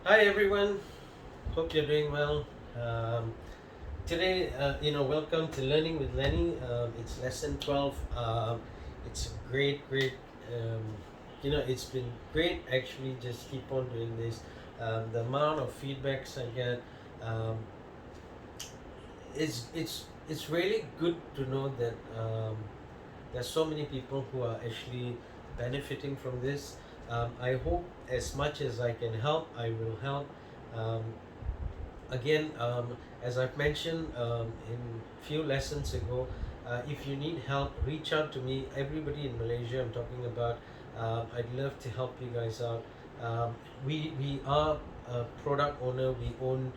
Hi everyone, hope you're doing well. Um, Today, welcome to Learning with Lennie. It's lesson 12. It's a great, um, it's been great actually. Just keep on doing this. The amount of feedbacks I get, um, it's really good to know that there's so many people who are actually benefiting from this. I hope as much as I can help, I will help. Um, Again, as I've mentioned in few lessons ago, if you need help, reach out to me. Everybody in Malaysia, I'm talking about. I'd love to help you guys out. We are a product owner. We own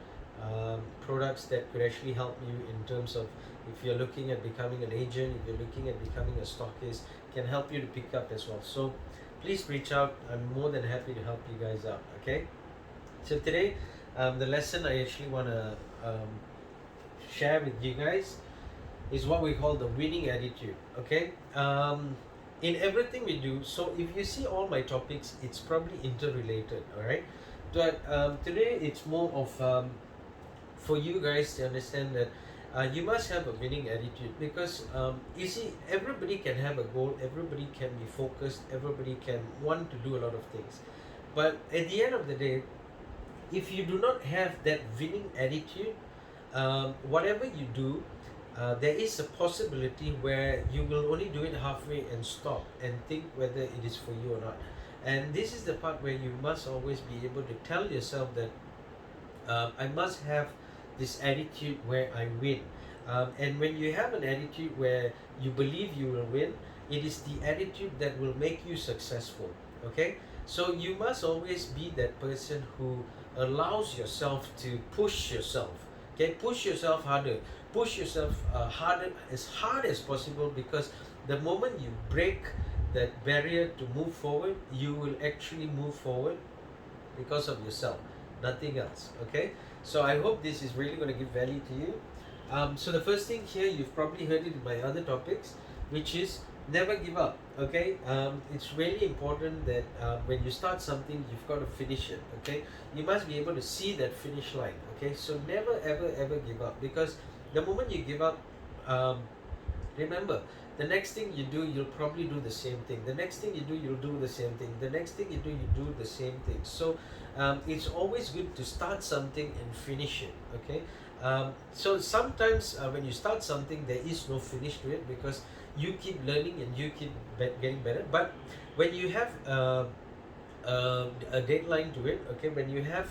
products that could actually help you in terms of if you're looking at becoming an agent, if you're looking at becoming a stockist, can help you to pick up as well. So please reach out. I'm more than happy to help you guys out. Okay. So today, the lesson I actually want to share with you guys is what we call the winning attitude. Okay. In everything we do, so if you see all my topics, it's probably interrelated. All right. But today it's more of for you guys to understand that you must have a winning attitude because you see everybody can have a goal, everybody can be focused, everybody can want to do a lot of things, but at the end of the day, if you do not have that winning attitude, whatever you do, there is a possibility where you will only do it halfway and stop and think whether it is for you or not. And this is the part where you must always be able to tell yourself that I must have this attitude where I win. And when you have an attitude where you believe you will win, it is the attitude that will make you successful. Okay? So you must always be that person who allows yourself to push yourself. Okay? Push yourself harder. Push yourself harder as hard as possible because the moment you break that barrier to move forward, you will actually move forward because of yourself, nothing else. Okay, so I hope this is really going to give value to you. So the first thing here, you've probably heard it in my other topics, which is never give up. Okay, it's really important that when you start something, you've got to finish it. Okay, you must be able to see that finish line. Okay, so never ever give up because the moment you give up, remember, the next thing you do, you'll probably do the same thing. The next thing you do, you'll do the same thing. The next thing you do the same thing. So it's always good to start something and finish it. Okay. So sometimes when you start something, there is no finish to it because you keep learning and you keep getting better. But when you have a deadline to it, okay, when you have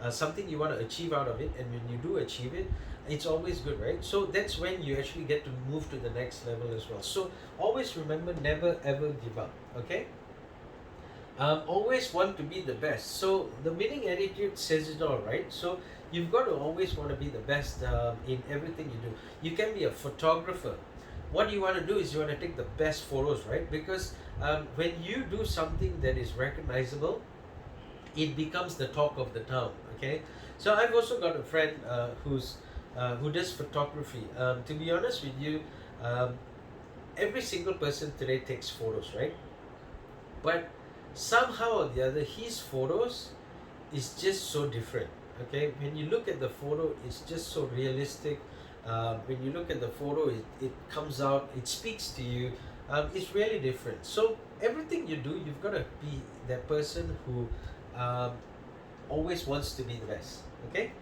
something you want to achieve out of it, and when you do achieve it, it's always good, right? So that's when you actually get to move to the next level as well. So always remember, never ever give up. Okay. Always want to be the best. So the winning attitude says it all, right? So you've got to always want to be the best in everything you do. You can be a photographer. What you want to do is you want to take the best photos, right? Because when you do something that is recognizable, it becomes the talk of the town. Okay, so I've also got a friend who does photography. To be honest with you, um, every single person today takes photos, right? But somehow or the other, his photos is just so different. Okay, when you look at the photo, it's just so realistic. When you look at the photo, it comes out, it speaks to you. It's really different. So everything you do, you've got to be that person who um, always wants to be the best. Okay,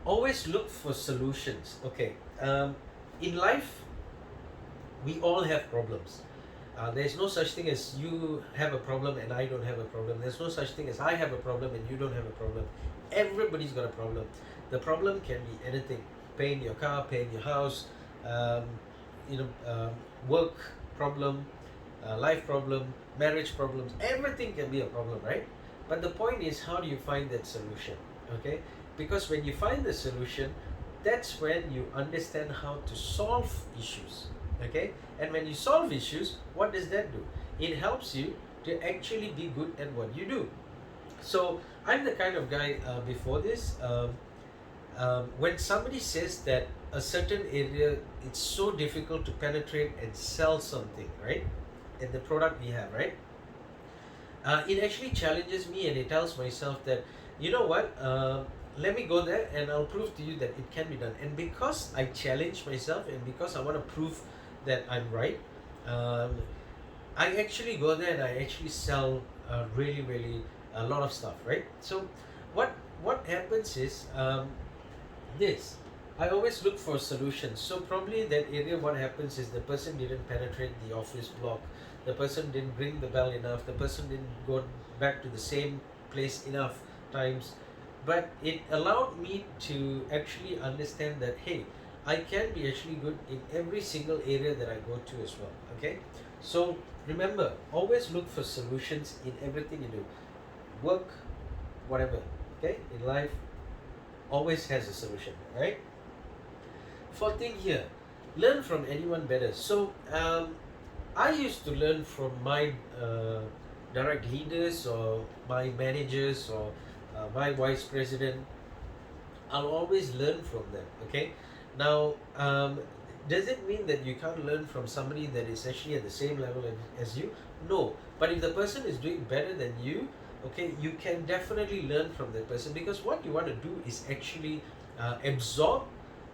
always look for solutions. Okay, in life, we all have problems. There's no such thing as you have a problem and I don't have a problem. There's no such thing as I have a problem and you don't have a problem. Everybody's got a problem. The problem can be anything: pain in your car, pain in your house, um, you know, work problem, life problem, marriage problems. Everything can be a problem, right? But the point is, how do you find that solution? Okay, because when you find the solution, that's when you understand how to solve issues. Okay, and when you solve issues, what does that do? It helps you to actually be good at what you do. So I'm the kind of guy, before this, when somebody says that a certain area, it's so difficult to penetrate and sell something, right, and the product we have, right, it actually challenges me, and it tells myself that, you know what, let me go there and I'll prove to you that it can be done. And because I challenge myself and because I want to prove that I'm right, um, I actually go there and I actually sell really, really a lot of stuff, right? So what what happens is, this I always look for solutions. So probably that area, what happens is the person didn't penetrate the office block, the person didn't ring the bell enough, the person didn't go back to the same place enough times. But it allowed me to actually understand that, hey, I can be actually good in every single area that I go to as well. Okay, so remember, always look for solutions in everything you do, work, whatever. Okay, in life, always has a solution, right? Fourth thing here, learn from anyone better. So I used to learn from my direct leaders or my managers or my vice president. I'll always learn from them. Okay, now does it mean that you can't learn from somebody that is actually at the same level as you? No, but if the person is doing better than you, okay, you can definitely learn from that person, because what you want to do is actually absorb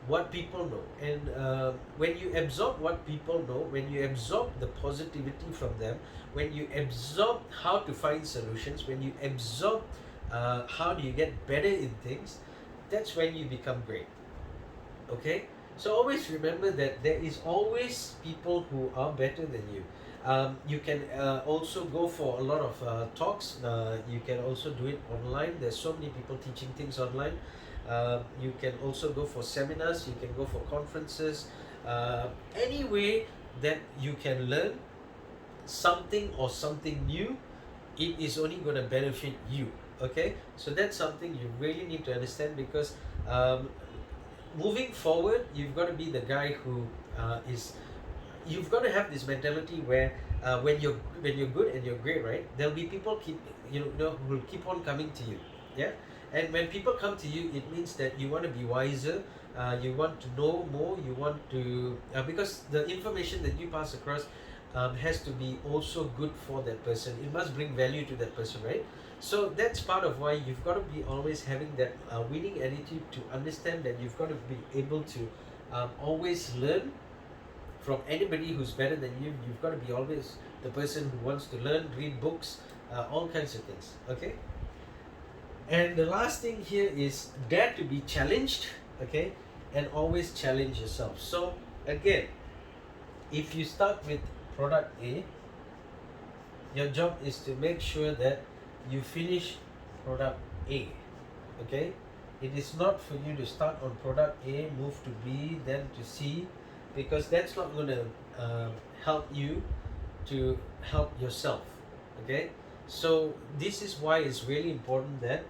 what people know. And when you absorb what people know, when you absorb the positivity from them, when you absorb how to find solutions, when you absorb how do you get better in things, that's when you become great. Okay, so always remember that there is always people who are better than you. You can also go for a lot of talks. You can also do it online. There's so many people teaching things online. You can also go for seminars. You can go for conferences. Any way that you can learn something or something new, it is only going to benefit you. Okay, so that's something you really need to understand, because um, moving forward, you've got to be the guy who is you've got to have this mentality where when you're good and you're great, right, there'll be people keep who will keep on coming to you. Yeah, and when people come to you, it means that you want to be wiser, you want to know more, you want to because the information that you pass across has to be also good for that person. It must bring value to that person, right? So that's part of why you've got to be always having that winning attitude, to understand that you've got to be able to always learn from anybody who's better than you. You've got to be always the person who wants to learn, read books, all kinds of things. Okay. And the last thing here is dare to be challenged. Okay, and always challenge yourself. So again, if you start with product A, your job is to make sure that you finish product A. Okay, it is not for you to start on product A, move to B, then to C, because that's not going to help you to help yourself. Okay, so this is why it's really important that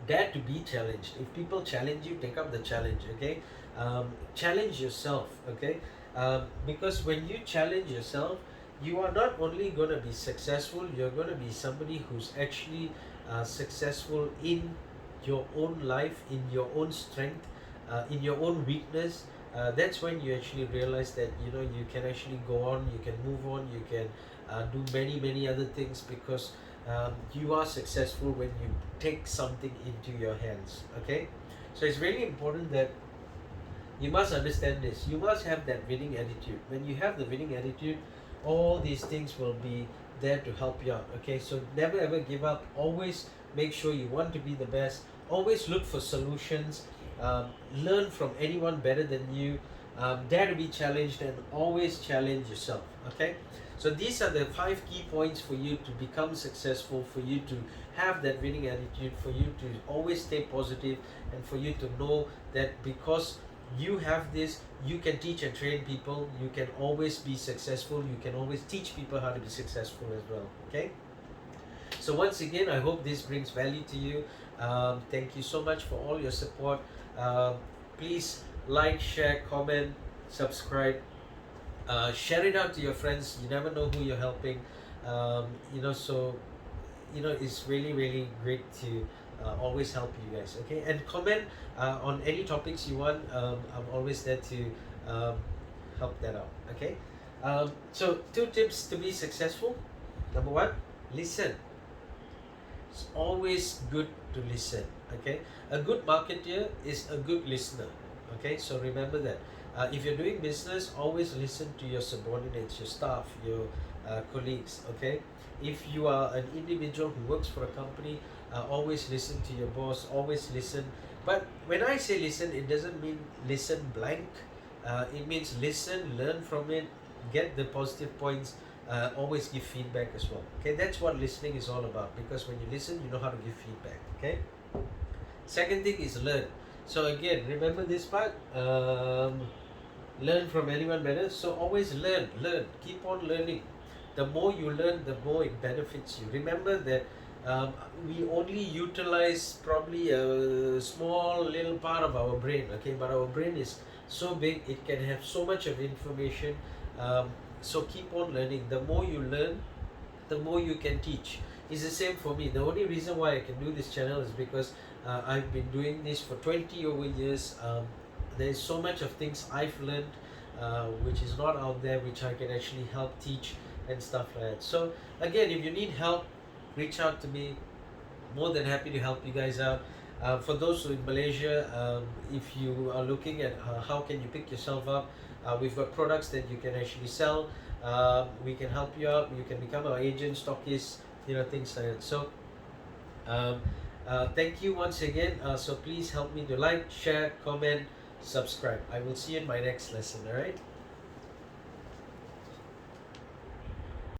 dare to be challenged. If people challenge you, take up the challenge. Okay, challenge yourself. Okay, because when you challenge yourself, you are not only going to be successful, you're going to be somebody who's actually successful in your own life, in your own strength, in your own weakness. That's when you actually realize that you can actually go on, you can move on, you can do many other things, because you are successful when you take something into your hands. Okay, so it's really important that you must understand this. You must have that winning attitude. When you have the winning attitude, all these things will be there to help you out. Okay, so never ever give up. Always make sure you want to be the best. Always look for solutions. Learn from anyone better than you. Dare to be challenged, and always challenge yourself. Okay, so these are the 5 key points for you to become successful, for you to have that winning attitude, for you to always stay positive, and for you to know that because you have this, you can teach and train people, you can always be successful, you can always teach people how to be successful as well. Okay, so once again, I hope this brings value to you. Thank you so much for all your support. Please like, share, comment, subscribe, share it out to your friends. You never know who you're helping. So it's really great to always help you guys. Okay, and comment on any topics you want. I'm always there to help that out. Okay, so 2 tips to be successful. Number 1, Listen. It's always good to listen. Okay, a good marketeer is a good listener. Okay, so remember that. If you're doing business, always listen to your subordinates, your staff, your colleagues. Okay, if you are an individual who works for a company, always listen to your boss. Always listen. But when I say listen, it doesn't mean listen blank. It means listen, learn from it, get the positive points, always give feedback as well. Okay, that's what listening is all about, because when you listen, you know how to give feedback. Okay, second thing is learn. So again, remember this part. Learn from anyone better. So always learn, keep on learning. The more you learn, the more it benefits you. Remember that we only utilize probably a small little part of our brain. Okay, but our brain is so big, it can have so much of information. So keep on learning. The more you learn, the more you can teach. It's the same for me. The only reason why I can do this channel is because I've been doing this for 20 over years. There's so much of things I've learned, which is not out there, which I can actually help teach and stuff like that. So again, if you need help, reach out to me. More than happy to help you guys out. For those who in Malaysia, if you are looking at how can you pick yourself up, we've got products that you can actually sell. We can help you out. You can become our agent, stockist, things like that. So thank you once again. So please help me to like, share, comment, subscribe. I will see you in my next lesson. All right.